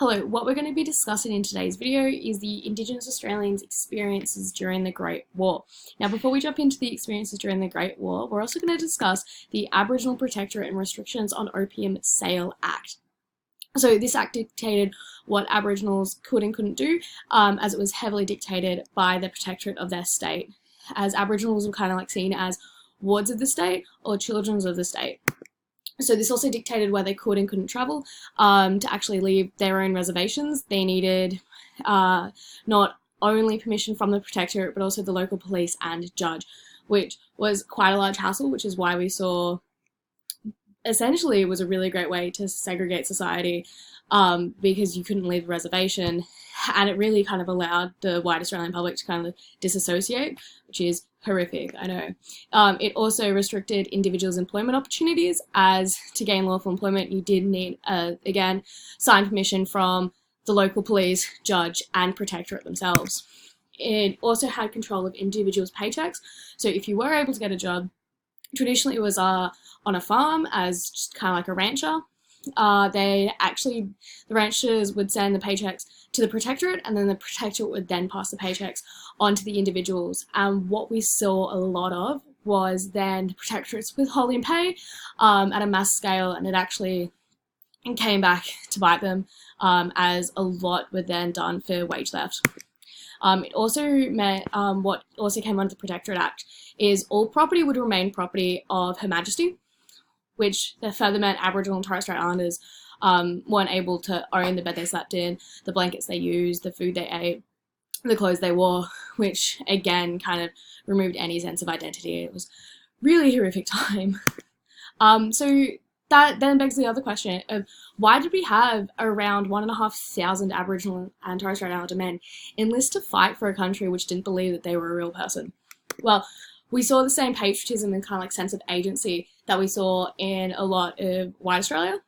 Hello, what we're going to be discussing in today's video is the Indigenous Australians' experiences during the Great War. Now, before we jump into the experiences during the Great War, we're also going to discuss the Aboriginal Protectorate and Restrictions on Opium Sale Act. So this act dictated what Aboriginals could and couldn't do, as it was heavily dictated by the protectorate of their state, as Aboriginals were kind of like seen as wards of the state or children of the state. So this also dictated where they could and couldn't travel. To actually leave their own reservations, they needed not only permission from the protectorate, but also the local police and judge, which was quite a large hassle, which is why we saw essentially it was a really great way to segregate society, because you couldn't leave the reservation, and it really kind of allowed the white Australian public to kind of disassociate, which is horrific, I know. It also restricted individuals' employment opportunities, as to gain lawful employment you did need, again, signed permission from the local police, judge and protectorate themselves. It also had control of individuals' paychecks, so if you were able to get a job, traditionally it was on a farm as just kind of like a rancher. The ranchers would send the paychecks to the protectorate, and then the protectorate would then pass the paychecks on to the individuals. And what we saw a lot of was then the protectorates withholding pay at a mass scale, and it actually came back to bite them, as a lot were then done for wage theft. It also meant, what also came under the Protectorate Act is all property would remain property of Her Majesty, which further meant Aboriginal and Torres Strait Islanders weren't able to own the bed they slept in, the blankets they used, the food they ate, the clothes they wore, which again kind of removed any sense of identity. It was really horrific time. So that then begs the other question of why did we have around 1,500 Aboriginal and Torres Strait Islander men enlist to fight for a country which didn't believe that they were a real person? Well, we saw the same patriotism and kind of like sense of agency that we saw in a lot of white Australia.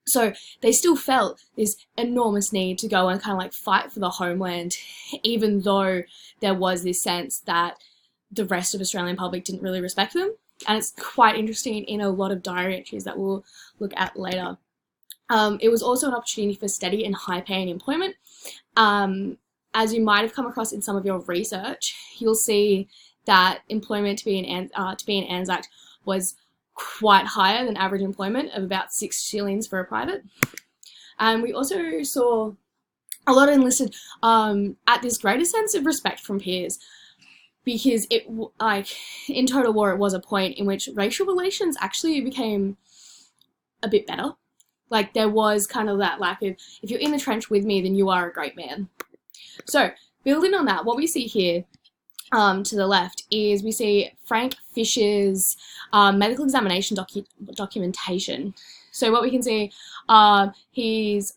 So they still felt this enormous need to go and kind of like fight for the homeland, even though there was this sense that the rest of Australian public didn't really respect them. And it's quite interesting in a lot of diary entries that we'll look at later. It was also an opportunity for steady and high-paying employment. As you might have come across in some of your research, you'll see that employment to be in Anzac was quite higher than average employment of about 6 shillings for a private. And we also saw a lot enlisted at this greater sense of respect from peers, because it, like, in Total War, it was a point in which racial relations actually became a bit better. Like, there was kind of that lack of, if you're in the trench with me, then you are a great man. So, building on that, what we see here to the left is we see Frank Fisher's medical examination documentation. So what we can see, he's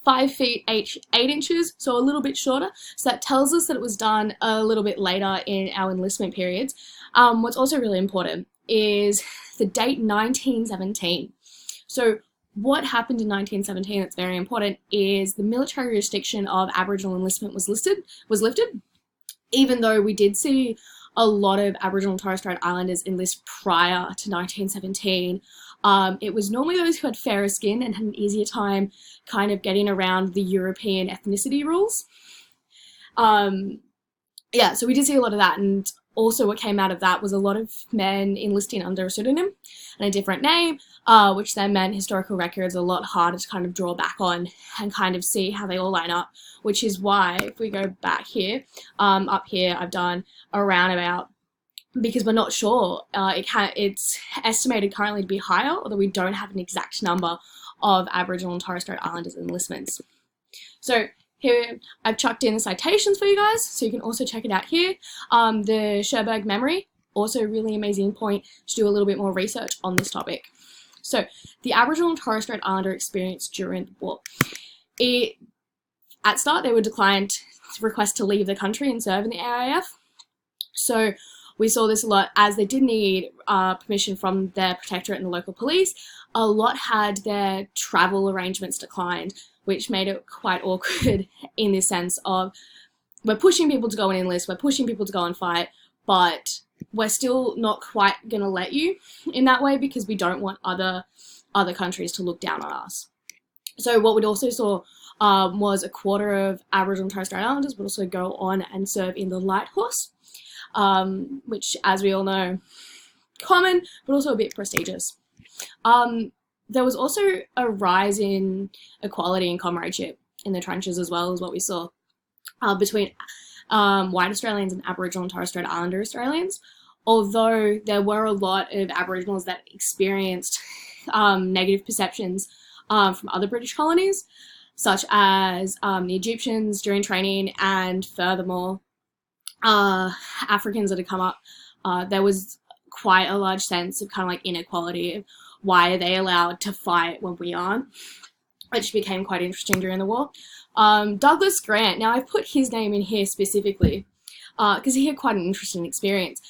5 feet 8 inches, so a little bit shorter. So that tells us that it was done a little bit later in our enlistment periods. What's also really important is the date 1917. So what happened in 1917 that's very important is the military restriction of Aboriginal enlistment was lifted, even though we did see a lot of Aboriginal and Torres Strait Islanders enlist prior to 1917. It was normally those who had fairer skin and had an easier time kind of getting around the European ethnicity rules. Yeah, so we did see a lot of that, and also what came out of that was a lot of men enlisting under a pseudonym and a different name, which then meant historical records are a lot harder to kind of draw back on and kind of see how they all line up, which is why, if we go back here, up here I've done a roundabout, because we're not sure. It's estimated currently to be higher, although we don't have an exact number of Aboriginal and Torres Strait Islanders enlistments. So here I've chucked in the citations for you guys, so you can also check it out here. The Sherberg Memory, also a really amazing point to do a little bit more research on this topic. So the Aboriginal and Torres Strait Islander experience during the war. At start, they were declined requests to leave the country and serve in the AIF. So we saw this a lot, as they did need permission from their protectorate and the local police. A lot had their travel arrangements declined, which made it quite awkward in the sense of, we're pushing people to go and enlist, we're pushing people to go and fight, but we're still not quite going to let you in that way, because we don't want other countries to look down on us. So what we also saw was a quarter of Aboriginal and Torres Strait Islanders would also go on and serve in the Light Horse, which, as we all know, common, but also a bit prestigious. There was also a rise in equality and comradeship in the trenches, as well as what we saw between white Australians and Aboriginal and Torres Strait Islander Australians. Although there were a lot of Aboriginals that experienced negative perceptions from other British colonies, such as the Egyptians during training, and furthermore, Africans that had come up, there was quite a large sense of kind of like inequality of why are they allowed to fight when we aren't, which became quite interesting during the war. Douglas Grant, now I've put his name in here specifically because he had quite an interesting experience.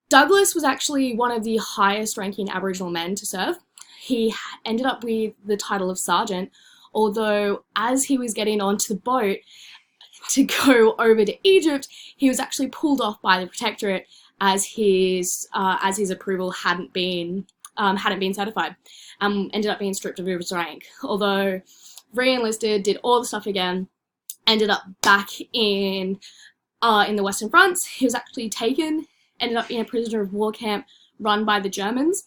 Douglas was actually one of the highest ranking Aboriginal men to serve. He ended up with the title of sergeant, although as he was getting onto the boat to go over to Egypt, he was actually pulled off by the Protectorate as his approval hadn't been certified, ended up being stripped of his rank. Although re-enlisted, did all the stuff again, ended up back in the Western Front. He was actually taken, ended up in a prisoner of war camp run by the Germans.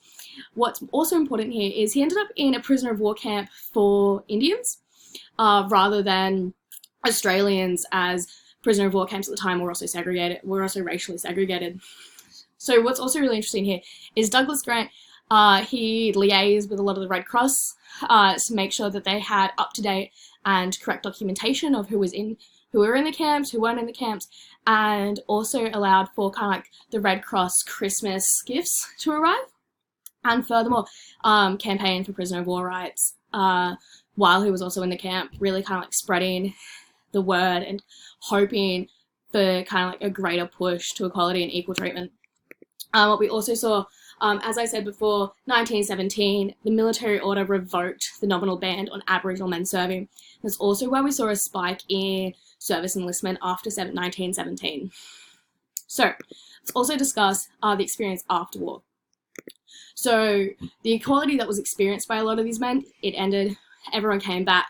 What's also important here is he ended up in a prisoner of war camp for Indians rather than Australians, as prisoner of war camps at the time were also racially segregated. So what's also really interesting here is Douglas Grant, he liaised with a lot of the Red Cross to make sure that they had up-to-date and correct documentation of who were in the camps, who weren't in the camps, and also allowed for kind of like the Red Cross Christmas gifts to arrive. And furthermore, campaigned for prisoner of war rights while he was also in the camp, really kind of like spreading the word and hoping for kind of like a greater push to equality and equal treatment. What we also saw, as I said before, 1917, the military order revoked the nominal ban on Aboriginal men serving. That's also where we saw a spike in service enlistment after 1917. So let's also discuss the experience after war. So the equality that was experienced by a lot of these men, it ended, everyone came back,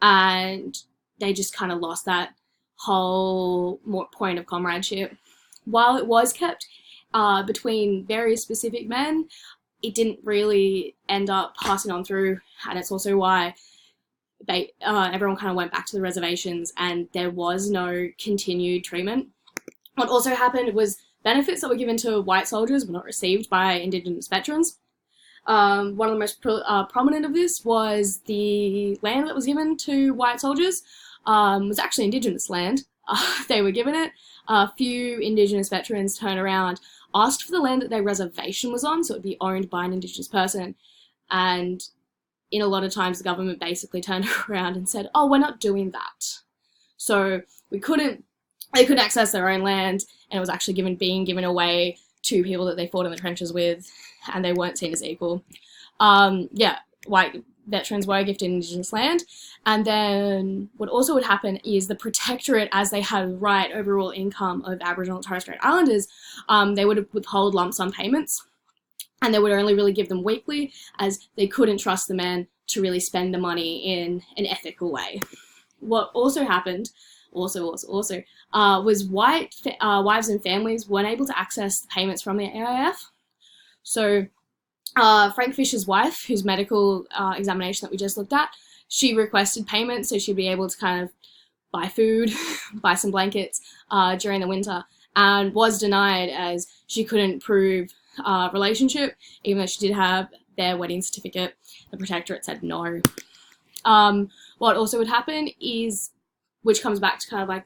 and they just kind of lost that whole point of comradeship. While it was kept between various specific men, it didn't really end up passing on through, and it's also why everyone kind of went back to the reservations and there was no continued treatment. What also happened was benefits that were given to white soldiers were not received by Indigenous veterans. One of the most prominent of this was the land that was given to white soldiers was actually Indigenous land. They were given it. A few Indigenous veterans turned around, asked for the land that their reservation was on, so it would be owned by an Indigenous person, and in a lot of times the government basically turned around and said, oh, we're not doing that. So they couldn't access their own land, and it was actually being given away to people that they fought in the trenches with, and they weren't seen as equal. White veterans were gifted Indigenous land, and then what also would happen is the Protectorate, as they had right overall income of Aboriginal and Torres Strait Islanders, they would withhold lump sum payments, and they would only really give them weekly, as they couldn't trust the men to really spend the money in an ethical way. What also happened was wives and families weren't able to access the payments from the AIF. So Frank Fisher's wife, whose medical examination that we just looked at, she requested payment so she'd be able to kind of buy food, buy some blankets during the winter, and was denied as she couldn't prove relationship, even though she did have their wedding certificate. The Protectorate said no. What also would happen is, which comes back to kind of like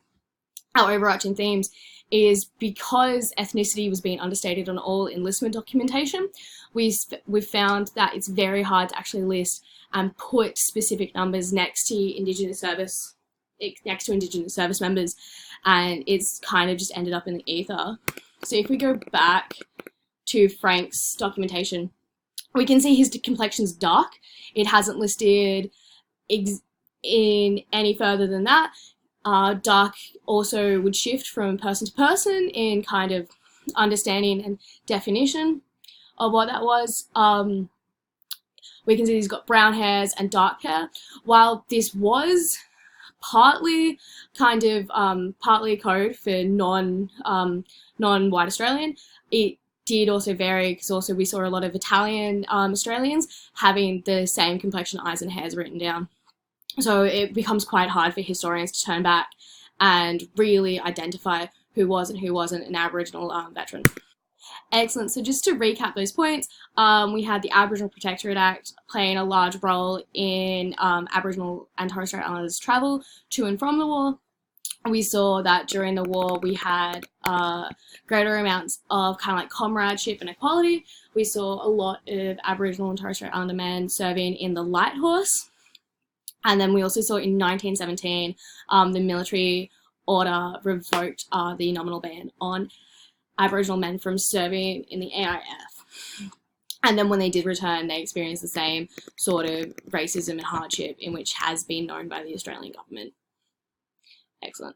our overarching themes, is because ethnicity was being understated on all enlistment documentation, we've found that it's very hard to actually list and put specific numbers next to Indigenous service members, and it's kind of just ended up in the ether. So if we go back to Frank's documentation, we can see his complexion's dark. It hasn't listed in any further than that. Dark also would shift from person to person in kind of understanding and definition of what that was. we can see he's got brown hairs and dark hair. While this was partly kind of partly a code for non-white Australian, it did also vary because also we saw a lot of Italian Australians having the same complexion, eyes and hairs written down. So it becomes quite hard for historians to turn back and really identify who was and who wasn't an Aboriginal veteran. Excellent. So just to recap those points, we had the Aboriginal Protectorate Act playing a large role in Aboriginal and Torres Strait Islanders' travel to and from the war. We saw that during the war we had greater amounts of kind of like comradeship and equality. We saw a lot of Aboriginal and Torres Strait Islander men serving in the Light Horse. And then we also saw in 1917 the military order revoked the nominal ban on Aboriginal men from serving in the AIF. And then when they did return, they experienced the same sort of racism and hardship in which has been known by the Australian government. Excellent.